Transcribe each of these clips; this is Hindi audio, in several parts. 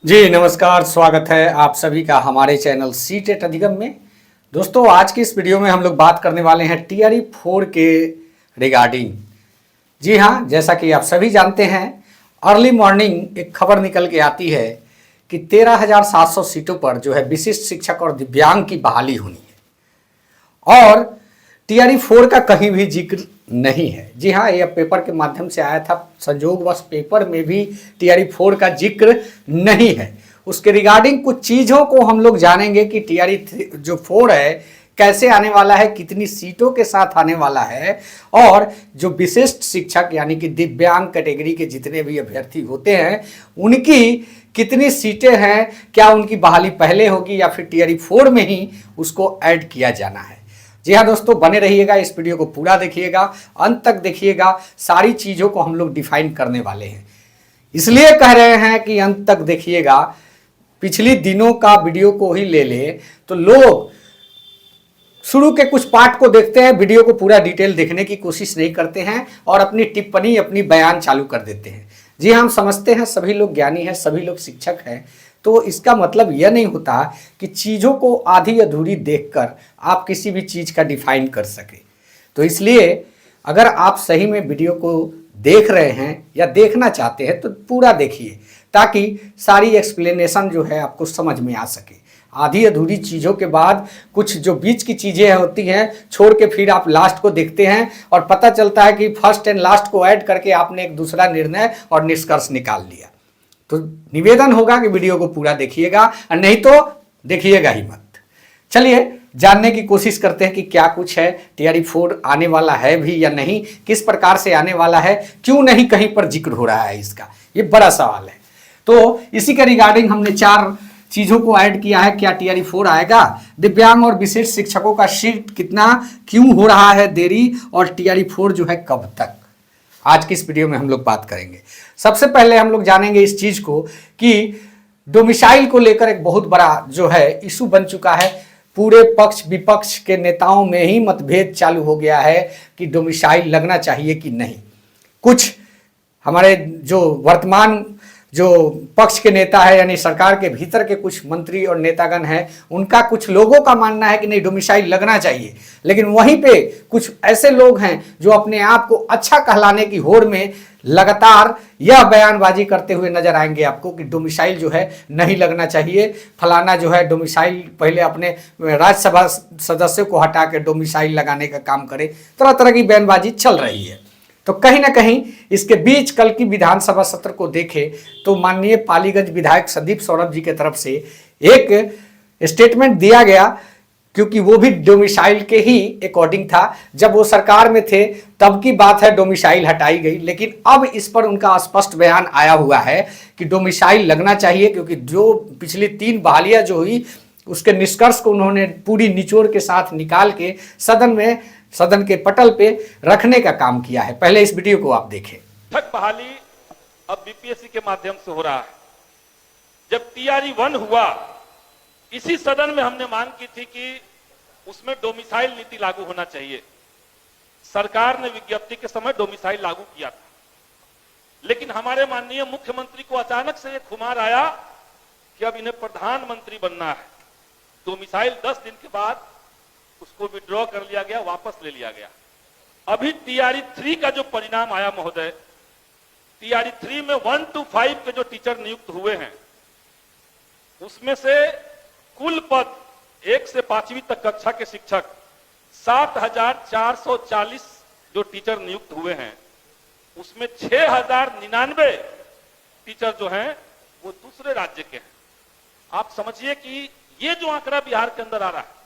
जी नमस्कार, स्वागत है आप सभी का हमारे चैनल सी-टेट अधिगम में। दोस्तों, आज की इस वीडियो में हम लोग बात करने वाले हैं टीआरई 4 के रिगार्डिंग। जी हाँ, जैसा कि आप सभी जानते हैं, अर्ली मॉर्निंग एक खबर निकल के आती है कि 13,700 सीटों पर जो है विशिष्ट शिक्षक और दिव्यांग की बहाली होनी है और टीआरई 4 का कहीं भी जिक्र नहीं है। जी हाँ, यह पेपर के माध्यम से आया था, संयोगवश पेपर में भी टीआरई 4 का जिक्र नहीं है। उसके रिगार्डिंग कुछ चीज़ों को हम लोग जानेंगे कि टीआरई जो 4 है कैसे आने वाला है, कितनी सीटों के साथ आने वाला है और जो विशिष्ट शिक्षक यानी कि दिव्यांग कैटेगरी के जितने भी अभ्यर्थी होते हैं उनकी कितनी सीटें हैं, क्या उनकी बहाली पहले होगी या फिर टीआरई 4 में ही उसको ऐड किया जाना है। जी हाँ दोस्तों, बने रहिएगा, इस वीडियो को पूरा देखिएगा, अंत तक देखिएगा। सारी चीज़ों को हम लोग डिफाइन करने वाले हैं, इसलिए कह रहे हैं कि अंत तक देखिएगा। पिछली दिनों का वीडियो को ही ले ले तो लोग शुरू के कुछ पार्ट को देखते हैं, वीडियो को पूरा डिटेल देखने की कोशिश नहीं करते हैं और अपनी टिप्पणी अपनी बयान चालू कर देते हैं। जी हम समझते हैं सभी लोग ज्ञानी हैं, सभी लोग शिक्षक हैं, तो इसका मतलब यह नहीं होता कि चीज़ों को आधी अधूरी देखकर आप किसी भी चीज़ का डिफाइन कर सके। तो इसलिए अगर आप सही में वीडियो को देख रहे हैं या देखना चाहते हैं तो पूरा देखिए, ताकि सारी एक्सप्लेनेशन जो है आपको समझ में आ सके। आधी अधूरी चीज़ों के बाद कुछ जो बीच की चीज़ें होती हैं छोड़ के फिर आप लास्ट को देखते हैं और पता चलता है कि फर्स्ट एंड लास्ट को ऐड करके आपने एक दूसरा निर्णय और निष्कर्ष निकाल लिया। तो निवेदन होगा कि वीडियो को पूरा देखिएगा और नहीं तो देखिएगा ही मत। चलिए जानने की कोशिश करते हैं कि क्या कुछ है, टीआरई 4 आने वाला है भी या नहीं, किस प्रकार से आने वाला है, क्यों नहीं कहीं पर जिक्र हो रहा है इसका, ये बड़ा सवाल है। तो इसी के रिगार्डिंग हमने 4 चीज़ों को ऐड किया है। क्या टीआरई 4 आएगा, दिव्यांग और विशेष शिक्षकों का सीट कितना क्यों हो रहा है देरी, और टीआरई 4 जो है कब तक, आज की इस वीडियो में हम लोग बात करेंगे। सबसे पहले हम लोग जानेंगे इस चीज़ को कि डोमिसाइल को लेकर एक बहुत बड़ा जो है इशू बन चुका है। पूरे पक्ष विपक्ष के नेताओं में ही मतभेद चालू हो गया है कि डोमिसाइल लगना चाहिए कि नहीं। कुछ हमारे जो वर्तमान जो पक्ष के नेता है यानी सरकार के भीतर के कुछ मंत्री और नेतागण हैं, उनका कुछ लोगों का मानना है कि नहीं डोमिसाइल लगना चाहिए, लेकिन वहीं पे कुछ ऐसे लोग हैं जो अपने आप को अच्छा कहलाने की होड़ में लगातार यह बयानबाजी करते हुए नजर आएंगे आपको कि डोमिसाइल जो है नहीं लगना चाहिए, फलाना जो है डोमिसाइल पहले अपने राज्यसभा सदस्यों को हटा के डोमिसाइल लगाने का काम करे। तरह तरह की बयानबाजी चल रही है। तो कहीं ना कहीं इसके बीच कल की विधानसभा सत्र को देखें तो माननीय पालीगंज विधायक संदीप सौरभ जी के तरफ से एक स्टेटमेंट दिया गया, क्योंकि वो भी डोमिसाइल के ही अकॉर्डिंग था। जब वो सरकार में थे तब की बात है, डोमिसाइल हटाई गई, लेकिन अब इस पर उनका स्पष्ट बयान आया हुआ है कि डोमिसाइल लगना चाहिए, क्योंकि जो पिछली 3 बहालियां जो हुई उसके निष्कर्ष को उन्होंने पूरी निचोड़ के साथ निकाल के सदन के पटल पे रखने का काम किया है। पहले इस वीडियो को आप देखें। बहाली अब बीपीएससी के माध्यम से हो रहा है। जब टीआरई 1 हुआ, इसी सदन में हमने मांग की थी कि उसमें डोमिसाइल नीति लागू होना चाहिए। सरकार ने विज्ञप्ति के समय डोमिसाइल लागू किया था, लेकिन हमारे माननीय मुख्यमंत्री को अचानक से एक खुमार आया कि अब इन्हें प्रधानमंत्री बनना है। डोमिसाइल 10 दिन के बाद उसको विड्रॉ कर लिया गया, वापस ले लिया गया। अभी टीआरई 3 का जो परिणाम आया महोदय, टीआरई 3 में 1 to 5 के जो टीचर नियुक्त हुए हैं, उसमें से कुल पद 1 से 5वीं तक कक्षा के शिक्षक 7,440 जो टीचर नियुक्त हुए हैं, उसमें 6,099 टीचर जो हैं वो दूसरे राज्य के हैं। आप समझिए कि ये जो आंकड़ा बिहार के अंदर आ रहा है,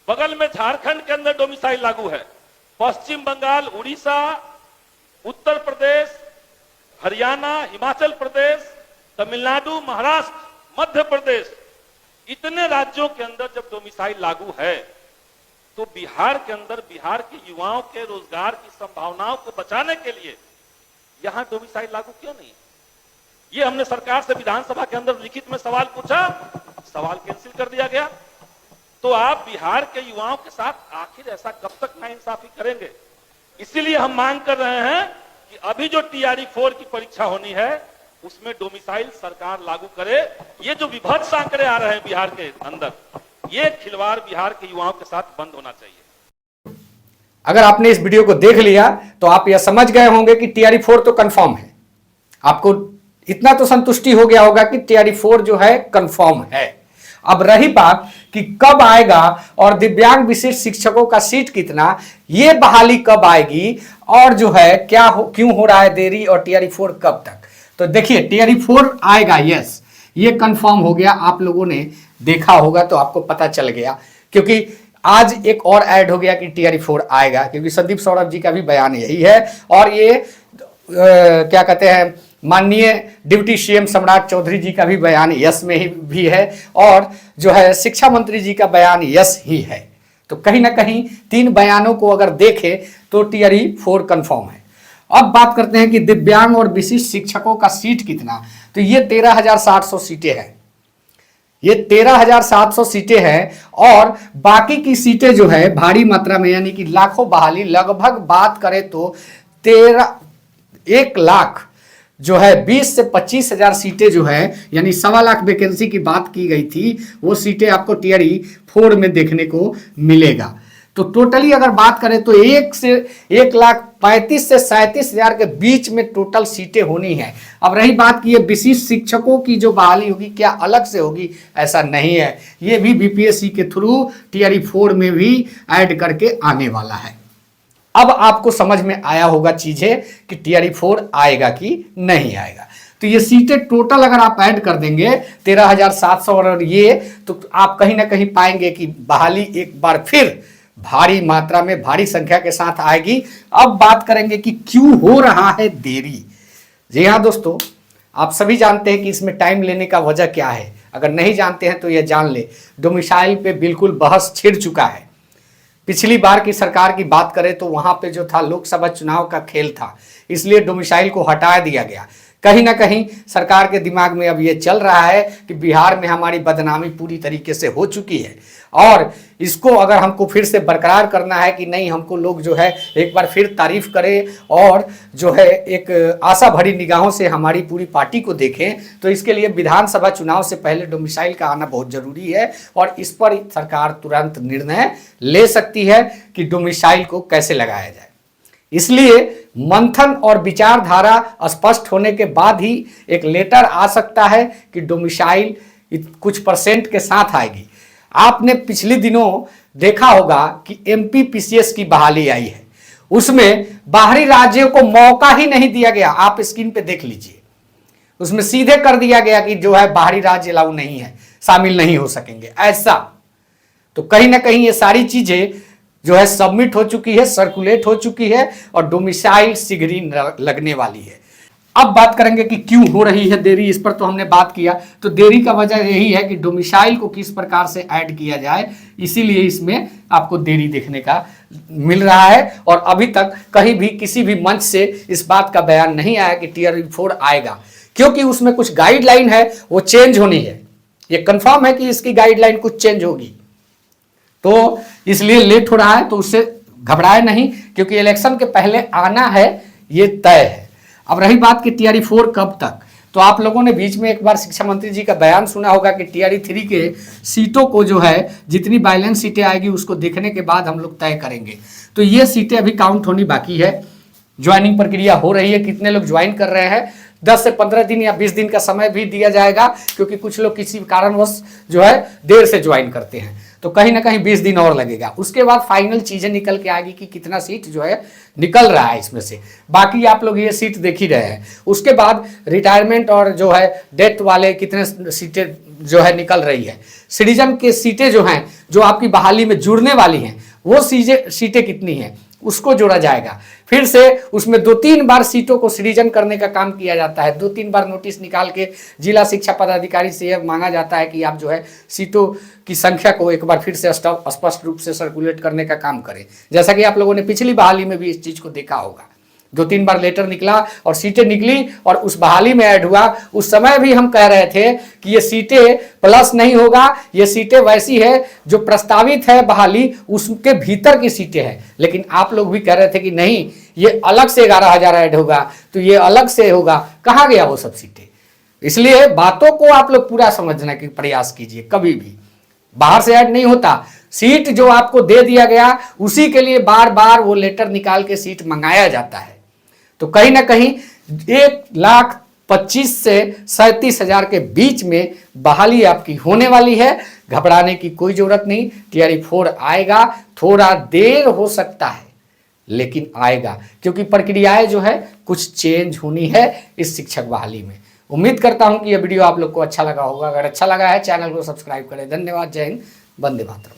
बगल में झारखंड के अंदर डोमिसाइल लागू है, पश्चिम बंगाल, उड़ीसा, उत्तर प्रदेश, हरियाणा, हिमाचल प्रदेश, तमिलनाडु, महाराष्ट्र, मध्य प्रदेश, इतने राज्यों के अंदर जब डोमिसाइल लागू है तो बिहार के अंदर बिहार के युवाओं के रोजगार की संभावनाओं को बचाने के लिए यहां डोमिसाइल लागू क्यों नहीं? ये हमने सरकार से विधानसभा के अंदर लिखित में सवाल पूछा, सवाल कैंसिल कर दिया गया। तो आप बिहार के युवाओं के साथ आखिर ऐसा कब तक नाइंसाफी करेंगे? इसीलिए हम मांग कर रहे हैं कि अभी जो टीआरई 4 की परीक्षा होनी है उसमें डोमिसाइल सरकार लागू करे। ये जो विभत्स आंकड़े आ रहे हैं बिहार के अंदर, ये खिलवाड़ बिहार के युवाओं के साथ बंद होना चाहिए। अगर आपने इस वीडियो को देख लिया तो आप यह समझ गए होंगे कि टीआरई 4 तो कंफर्म है। आपको इतना तो संतुष्टि हो गया होगा कि टीआरई 4 जो है कंफर्म है। अब रही बात कि कब आएगा और दिव्यांग विशिष्ट शिक्षकों का सीट कितना, ये बहाली कब आएगी और जो है क्यों हो रहा है देरी, और टीआरई 4 कब तक। तो देखिए टीआरई 4 आएगा, यस ये कंफर्म हो गया। आप लोगों ने देखा होगा तो आपको पता चल गया, क्योंकि आज एक और ऐड हो गया कि टीआरई 4 आएगा, क्योंकि संदीप सौरभ जी का भी बयान यही है। और ये क्या कहते हैं, माननीय डिप्टी सीएम सम्राट चौधरी जी का भी बयान यस में ही भी है, और जो है शिक्षा मंत्री जी का बयान यस ही है। तो कहीं ना कहीं 3 बयानों को अगर देखें तो टीआरई 4 कंफर्म है। अब बात करते हैं कि दिव्यांग और विशिष्ट शिक्षकों का सीट कितना। तो ये 13,700 सीटें हैं, ये 13,700 सीटें हैं, और बाकी की सीटें जो है भारी मात्रा में, यानी कि लाखों बहाली, लगभग बात करें तो 1 लाख जो है 20 से 25 हजार सीटें जो है, यानी 1.25 लाख वैकेंसी की बात की गई थी, वो सीटें आपको टीआरई 4 में देखने को मिलेगा। तो टोटली अगर बात करें तो 1,35,000 से 37,000 के बीच में टोटल सीटें होनी है। अब रही बात कि ये विशिष्ट शिक्षकों की जो बहाली होगी क्या अलग से होगी, ऐसा नहीं है, ये भी बीपीएससी के थ्रू टीआरई 4 में भी ऐड करके आने वाला है। अब आपको समझ में आया होगा चीजें कि टीआरई 4 आएगा कि नहीं आएगा। तो ये सीटें टोटल अगर आप ऐड कर देंगे 13,700 और ये, तो आप कहीं ना कहीं पाएंगे कि बहाली एक बार फिर भारी मात्रा में, भारी संख्या के साथ आएगी। अब बात करेंगे कि क्यों हो रहा है देरी। जी हाँ दोस्तों, आप सभी जानते हैं कि इसमें टाइम लेने का वजह क्या है। अगर नहीं जानते हैं तो यह जान ले, डोमिसाइल पे बिल्कुल बहस छिड़ चुका है। पिछली बार की सरकार की बात करें तो वहां पे जो था लोकसभा चुनाव का खेल था, इसलिए डोमिसाइल को हटा दिया गया। कहीं ना कहीं सरकार के दिमाग में अब ये चल रहा है कि बिहार में हमारी बदनामी पूरी तरीके से हो चुकी है, और इसको अगर हमको फिर से बरकरार करना है कि नहीं, हमको लोग जो है एक बार फिर तारीफ करें और जो है एक आशा भरी निगाहों से हमारी पूरी पार्टी को देखें, तो इसके लिए विधानसभा चुनाव से पहले डोमिसाइल का आना बहुत जरूरी है। और इस पर सरकार तुरंत निर्णय ले सकती है कि डोमिसाइल को कैसे लगाया जाए। इसलिए मंथन और विचारधारा स्पष्ट होने के बाद ही एक लेटर आ सकता है कि डोमिसाइल कुछ % के साथ आएगी। आपने पिछले दिनों देखा होगा कि एमपी पीसीएस की बहाली आई है, उसमें बाहरी राज्यों को मौका ही नहीं दिया गया। आप स्क्रीन पे देख लीजिए, उसमें सीधे कर दिया गया कि जो है बाहरी राज्य अलाउ नहीं है, शामिल नहीं हो सकेंगे ऐसा। तो कहीं ना कहीं ये सारी चीजें जो है सबमिट हो चुकी है, सर्कुलेट हो चुकी है, और डोमिसाइल शीघ्र ही लगने वाली है। अब बात करेंगे कि क्यों हो रही है देरी, इस पर तो हमने बात किया। तो देरी का वजह यही है कि डोमिसाइल को किस प्रकार से ऐड किया जाए, इसीलिए इसमें आपको देरी देखने का मिल रहा है। और अभी तक कहीं भी किसी भी मंच से इस बात का बयान नहीं आया कि टीआरई 4 आएगा, क्योंकि उसमें कुछ गाइडलाइन है वो चेंज होनी है। ये कंफर्म है कि इसकी गाइडलाइन कुछ चेंज होगी, तो इसलिए लेट हो रहा है। तो उससे घबराए नहीं, क्योंकि इलेक्शन के पहले आना है, ये तय है। अब रही बात कि टीआरई 4 कब तक, तो आप लोगों ने बीच में एक बार शिक्षा मंत्री जी का बयान सुना होगा कि टीआरई 3 के सीटों को जो है जितनी बैलेंस सीटें आएगी उसको देखने के बाद हम लोग तय करेंगे। तो ये सीटें अभी काउंट होनी बाकी है, ज्वाइनिंग प्रक्रिया हो रही है, कितने लोग ज्वाइन कर रहे हैं। 10 से 15 दिन या 20 दिन का समय भी दिया जाएगा, क्योंकि कुछ लोग किसी कारणवश जो है देर से ज्वाइन करते हैं, तो कहीं ना कहीं 20 दिन और लगेगा। उसके बाद फाइनल चीजें निकल के आएगी कि कितना सीट जो है निकल रहा है इसमें से। बाकी आप लोग ये सीट देख ही रहे हैं। उसके बाद रिटायरमेंट और जो है डेथ वाले कितने सीटें जो है निकल रही है। सिटीजन के सीटें जो हैं, जो आपकी बहाली में जुड़ने वाली हैं, वो सीटें कितनी हैं उसको जोड़ा जाएगा। फिर से उसमें 2-3 बार सीटों को सृजन करने का काम किया जाता है। 2-3 बार नोटिस निकाल के जिला शिक्षा पदाधिकारी से यह मांगा जाता है कि आप जो है सीटों की संख्या को एक बार फिर से स्पष्ट रूप से सर्कुलेट करने का काम करें। जैसा कि आप लोगों ने पिछली बहाली में भी इस चीज को देखा होगा, 2-3 बार लेटर निकला और सीटें निकली और उस बहाली में ऐड हुआ। उस समय भी हम कह रहे थे कि ये सीटें प्लस नहीं होगा, ये सीटें वैसी है जो प्रस्तावित है बहाली, उसके भीतर की सीटें हैं। लेकिन आप लोग भी कह रहे थे कि नहीं, ये अलग से 11,000 ऐड होगा, तो ये अलग से होगा। कहाँ गया वो सब सीटें? इसलिए बातों को आप लोग पूरा समझने की प्रयास कीजिए। कभी भी बाहर से ऐड नहीं होता, सीट जो आपको दे दिया गया उसी के लिए बार बार वो लेटर निकाल के सीट मंगाया जाता है। तो कहीं ना कहीं 1,25,000 से 37,000 के बीच में बहाली आपकी होने वाली है। घबराने की कोई जरूरत नहीं। TRE 4 आएगा, थोड़ा देर हो सकता है लेकिन आएगा, क्योंकि प्रक्रियाएं जो है कुछ चेंज होनी है इस शिक्षक बहाली में। उम्मीद करता हूं कि यह वीडियो आप लोग को अच्छा लगा होगा। अगर अच्छा लगा है चैनल को सब्सक्राइब करें। धन्यवाद। जय हिंद। वंदे मातरम।